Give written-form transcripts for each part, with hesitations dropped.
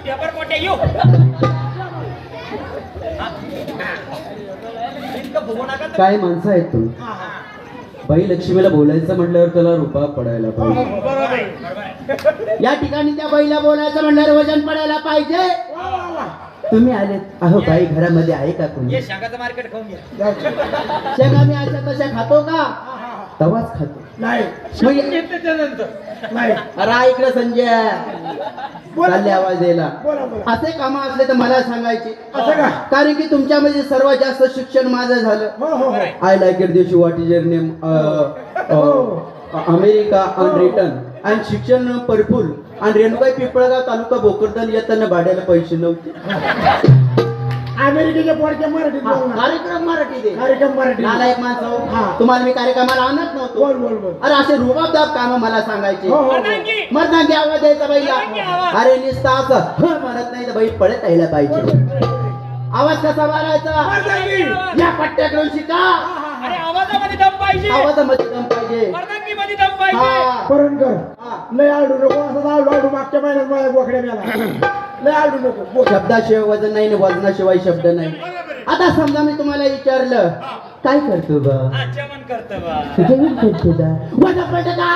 ढेबर मोठ्या यू काय माणसं आहेत तुम्ही? बाई लक्ष्मीला बोलायचं म्हटल्यावर त्याला रुपा पडायला पाहिजे. या ठिकाणी त्या बाईला बोलायचं म्हटल्यावर वजन पडायला पाहिजे. तुम्ही आलेत. अहो बाई घरामध्ये आहे का तुम्ही? शेंगाचं मार्केट खाऊन घ्या. शेंगा मी अशा तशा खातो का? तवाच खातो. नाही नाही. अरे इकडे संजय चालले आवाज द्यायला. बोला बोला. असे काम असले तर मला सांगायचे. असं का? कारण की तुमच्यामध्ये सर्वात जास्त शिक्षण माझं झालं. हो हो हो. I like it this what is your name America and return आणि शिक्षण परफुल आणि रेणुकाई पिंपळगाव तालुका भोकरदन येताना भाड्याला पैसे नव्हते. अमेरिकेच्या पोरच्या मराठीत बोल ना. कार्यक्रम मराठी दे. कार्यक्रम मराठी. नालायक माणसं. हा. तुम्हाला मी कार्यक्रमाला आणत नव्हतो. बोल बोल बोल. अरे असे रुबाबदाब काम मला सांगायचे. हो हो हो. मर्दांगी आवाज द्यायचा बाईला. मर्दांगी आवाज. अरे निस्ता असं म्हणत नाही तर बाई पळत यायला पाहिजे. आवाज कसा मारायचा? मर्दांगी. या पट्ट्याकडून शिका. अरे आवाजामध्ये दम पाहिजे. आवाजामध्ये दम पाहिजे. मर्दांगीमध्ये दम पाहिजे. हा. परण कर. हा. लय आडू नको. असं आडू आडू मागच्या महिन्यात माझ्या बोकड्या मिळाला. लय आडू नको. बोल. शब्दाशिवाय वजन नाही आणि वजनाशिवाय शब्द नाही. आता समजा मी तुम्हाला विचारलं काय करतो बा? जेवण करतो बा. जेवण करतो बा. वजन पडतं का?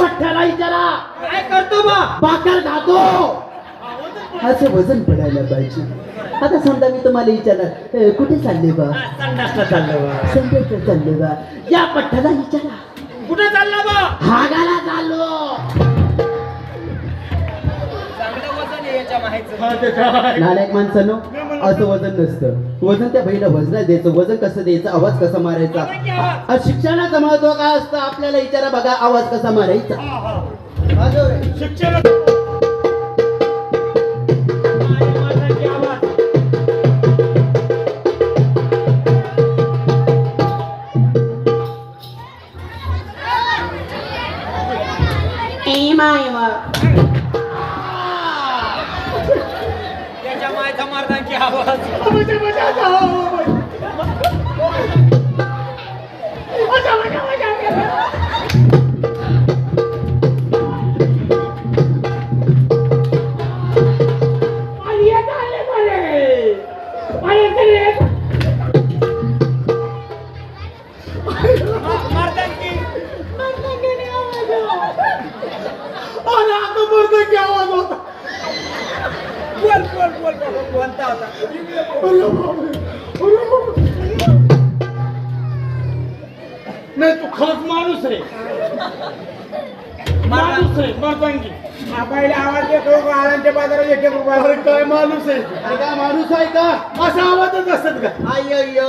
पठ्ठ्याला विचारा. काय करतो बा? भाकर खातो. असं वजन पडायला पाहिजे. आता समजा मी तुम्हाला विचारलं कुठे चालले बा? संडासला चाललो बा. संध्याचं चालले बा. या पठ्ठ्याला विचारा. कुठे चालला बा? हागाला चाललो. चांगलं वजन आहे याच्या माहिती. नालायक माणसानो असं वजन नसतं. वजन त्या बहिणीला वजन द्यायचं. वजन कसं द्यायचं? आवाज कसा मारायचा? शिक्षणाचं महत्व काय असतं आपल्याला विचारा बघा. आवाज कसा मारायचा? शिक्षण त्याच्या मायचा मारदांची आवाज. आवाज होता. बोल बोल बोल बोल कोणता होता? नाही तू खरंच माणूस आहे. माणूस आहे मर्दांगी. पहिले आवाज येतो आळांच्या बाजारात 1 रुपया. अरे काय माणूस आहे? अरे का माणूस आहे का? असा आवाजच असतात का? अय्यो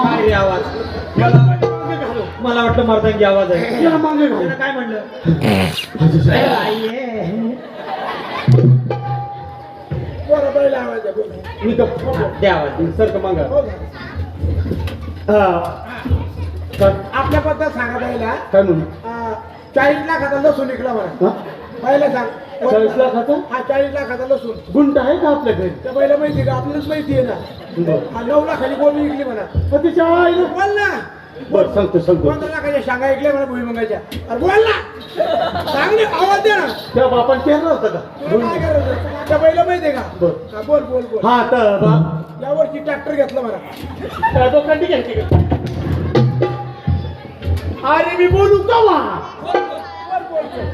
काय आवाज? मला वाटलं मारदांगी आवाज आहे. याला मागे घाल. काय म्हणलं? बरं पहिले आवाज आहे. बोल. मी तो द्या आवाज सर का मागा. हो का? आपल्याबद्दल सांगा पहिला. काय म्हणू? 40 लाखाचा लसूण विकला मला. पहिला सांग. 40 लाखाचा? हा 40 लाखाचा लसूण. गुंट आहे का आपल्या घरी? त्या पहिला माहिती का? आपल्यालाच माहिती आहे ना. हा 9 लाखाची गोबी विकली म्हणा. तिच्या आईला बोल ना. बरं सांगतो 15 लाखाच्या शांगा ऐकल्या मला भुईमुगाच्या. अरे बोल ना. सांग ना. आवाज दे ना. त्या बापान केलं होतं का? तुला काय करायचं? त्या पहिला माहिती आहे का? बरं. हा, बोल बोल बोल. हा तर बा यावरची ट्रॅक्टर घेतला मला. त्या दोघांनी घ्यायची का? अरे मी बोलू का वा? बोल बोल बोल.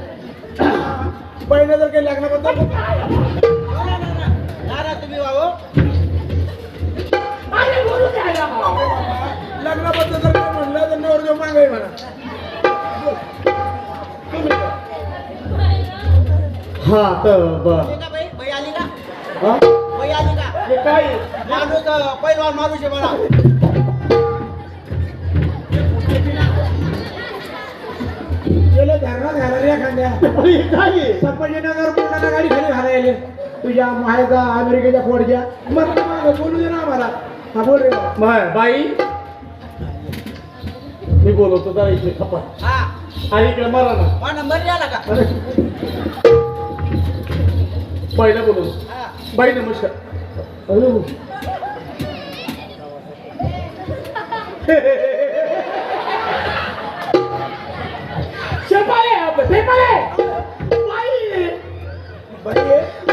पहिलं जर काही लग्नाबद्दल तुम्ही वाहो लग्नाबद्दल जर काही म्हणलं तर नवरदेव मागे म्हणा. हा तर बा बाई आली का? हा? बाई आली का? हे काय माणूस पहिलवान माणूस आहे मला. गेले धरणात घालायला एखाद्या काय संभाजीनगर पुण्याला गाडी खाली घालायला तुझ्या माहेरचा अमेरिकेच्या फोडच्या. मग बोलू दे ना आम्हाला. हा बोल रे. बाई मी बोलवतो जरा इकडे खपा हा आणि इकडे मला ना हा नंबर आला का? बाईला बोलवतो. हा बाई नमस्कार. हॅलो शेपाळे शेपाळे बाई बाई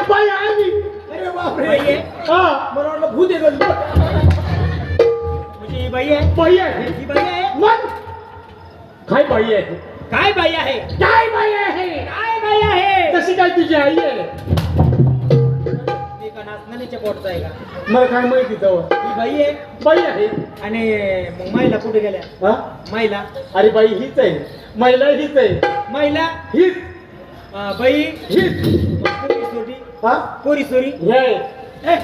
बाई आली. अरे बापरे. बाई आहे? हा मला वाटलं भूत आहे का? म्हणजे ही बाई आहे? बाई आहे. ही बाई आहे? मग काय बाई आहे? काय बाई आहे? काय बाई आहे? काय बाई आहे? तशी काय तुझी आई आहे? ती का नाचण्याच्या पोटचा आहे का? मला काय माहिती तेव्हा. ही बाई आहे बाई आहे. आणि मग महिला कुठे गेल्या? हा महिला अरे बाई हीच आहे. महिला हीच आहे. महिला हीच बाई हीच. पोरी सोरी हा पोरी सोरी हे आहे.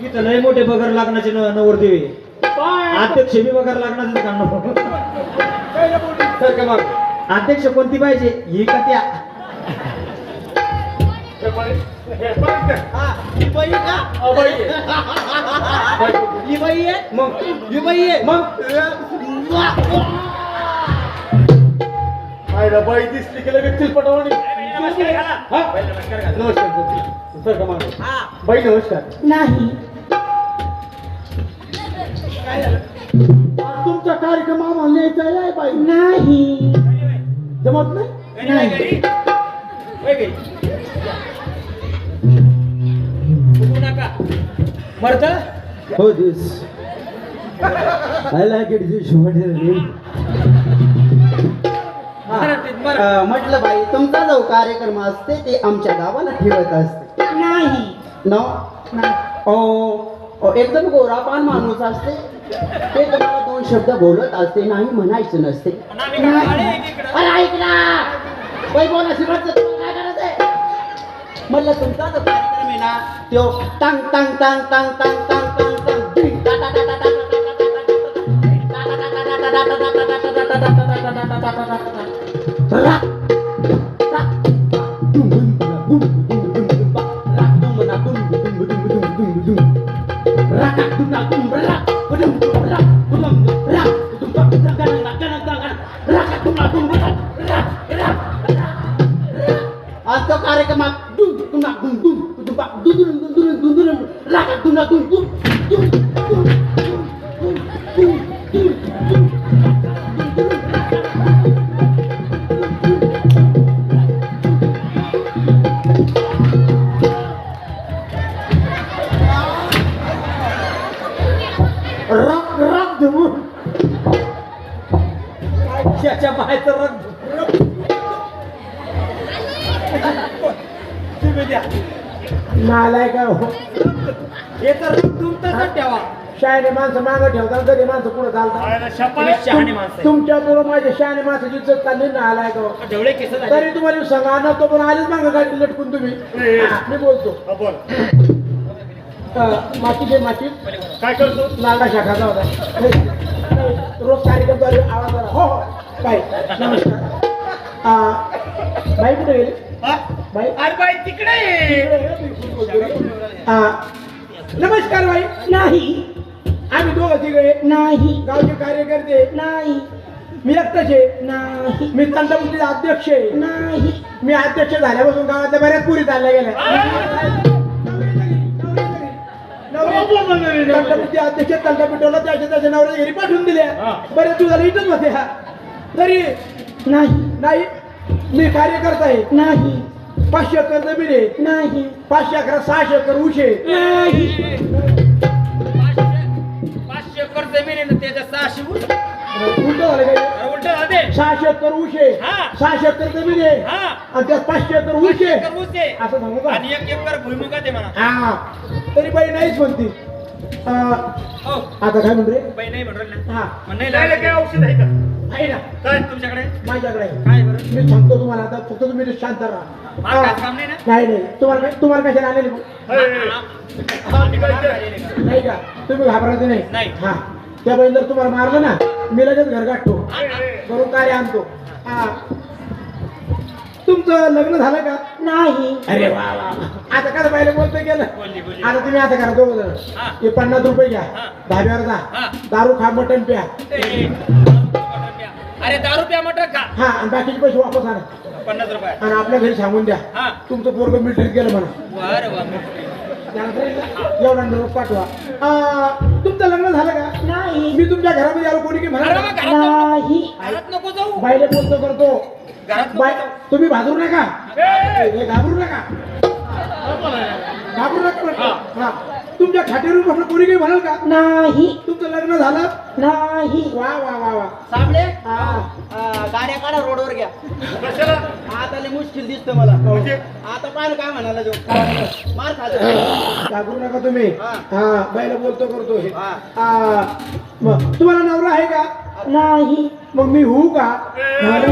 इथं लय मोठे बगर लागण्याचे नवरदेव आहे. बाय. अध्यक्ष बी बगर लागण्याचे काम. सर का मग अध्यक्ष कोणती पाहिजे? ही का त्या? हे बाई. हे बाई. ही बाई का? बाई आहे. बाई. ही बाई आहे? मग ही बाई आहे? मग आयला बाई दिसली की लगेच चिलपटावणी. हा? नमस्कार सर का मग बाई नमस्कार. नाही आज तुमचा कार्यक्रम आम्हाला न्यायचा आहे बाई. नाही जमत नाही. घरी होय घरी. बघू नका मरत. हो दिस आय लाईक इट दिस म्हटलं बाई तुमचा जो कार्यक्रम असते ते आमच्या गावाला ठेवत असते. नाही नो एकदम गोरापान माणूस असते ते तुम्हाला दोन शब्द बोलत असते नाही म्हणायचं नसते. अरे ऐक ना बाई बोला शिकवत काय करायचंय. म्हटलं तुमचा जो कार्यक्रम आहे ना तो टांग टांग टांग टांग टांग टांग टांग टांग आज तो कार्यक्रमात त्याच्या बाहेरचं रंग तुम्ही द्या. नालाय का हो. हे तर रंग तुमचाच ठेवा. शहाणे माणसं मागं ठेवतात कधी माणसं पुढे चालतात. तुम्ही शहाणे माणसं आहे. तुमच्या बरोबर माझ्या शहाणे माणसाची इज्जत चालली ना आलाय का हो. ढवळे केस झाले. तरी तुम्हाला सांगा ना तो पण आलेच मागं गाडी लटकून तुम्ही. मी बोलतो माती दे माती. काय करतो? लालडा शाखाचा होता. रोज कार्यक्रम चालू आहे, आवाज आला. हो हो बाई नमस्कार. बाई कुठे गेली बाई? अरे बाई तिकडे नमस्कार बाई. नाही आम्ही दोघं तिकडे नाही गावचे कार्यकर्ते. नाही मी एकटाच आहे. नाही मी तंटामुक्तीचा अध्यक्ष आहे. नाही मी अध्यक्ष झाल्यापासून गावातल्या बऱ्याच पुरी चालल्या गेल्या. तंटामुक्ती अध्यक्ष तंटा पिटवला त्याच्या नवऱ्याच्या घरी पाठवून दिल्या. बऱ्याच दिवसाला इथंच होते हा. तरी नाही नाही मी कार्यकर्ता आहे. नाही 500 एकर जमीन आहे. नाही 500 एकर 600 एकर ऊस आहे. नाही 500 एकर जमीन आहे ना त्याच्या 600 ऊस. उलट झालं काय? उलट झाले. 600 एकर ऊस आहे. हा. 600 एकर जमीन आहे. हा. आणि त्यात 500 एकर ऊस 500 आहे. एकर ऊस आहे. असं सांगू का? आणि 1 एकर भुईमुगात आहे म्हणा. हा तरी बाई नाहीच म्हणती. हो आता काय म्हणते? बाई नाही म्हणून ना. हा मग नाही लागलं काय औषध आहे का? आहे ना काय तुमच्याकडे? माझ्याकडे आहे. काय बरं? मी सांगतो तुम्हाला आता फक्त तुम्ही शांत राहा. मला काय काम नाही ना? नाही नाही तुम्हाला कशाला आलेले मग? नाही का तुम्ही घाबरायचे नाही. नाही. हा त्या बाई जर तुम्हाला मारलं ना मी लगेच घर गाठतो करून कार्य आणतो. हा तुमचं लग्न झालं का? नाही अरे वा वा वा. आता काय बाईला बोलतोय गेलं. बोलली. आता तुम्ही आता करा दोघं जण. हा. हे 50 रुपये घ्या. हा. धाब्यावर जा. हा. दारू खा मटण प्या. अरे दारू प्या मटर का? हा आणि बाकीचे पैसे वापस आणा 50 रुपये. आणि आपल्या घरी सांगून द्या हा. तुमचं पोरग मिलिटरीत गेलं म्हणा. वा. त्यानंतर एवढा निरोप पाठवा. तुमचं लग्न झालं का? मी तुमच्या घरामध्ये आलो कोणी की अरे म्हणा मग घरात जाऊ. नाही घरात नको जाऊ बाईला बोलतो करतो घरात नको बाय जाऊ. तुम्ही भाजरू नका ए! हे घाबरू नका घाबरू नका म्हटलं. हा तुमच्या खाटेवरून म्हटलं कोणी काही म्हणाल का नाही तुमचं लग्न झालं नाही वा वा वा वा साबळे हा गाड्या काढा रोडवर घ्या कशाला आता लय मुश्किल दिसतं मला म्हणजे? आता पाहिलं काय म्हणाला जो मार खात घाबरू नका तुम्ही हा. हा बाईला बोलतो करतो हे हा. मग तुम्हाला नवरा आहे का नाही मग मी होऊ का ए! अरे,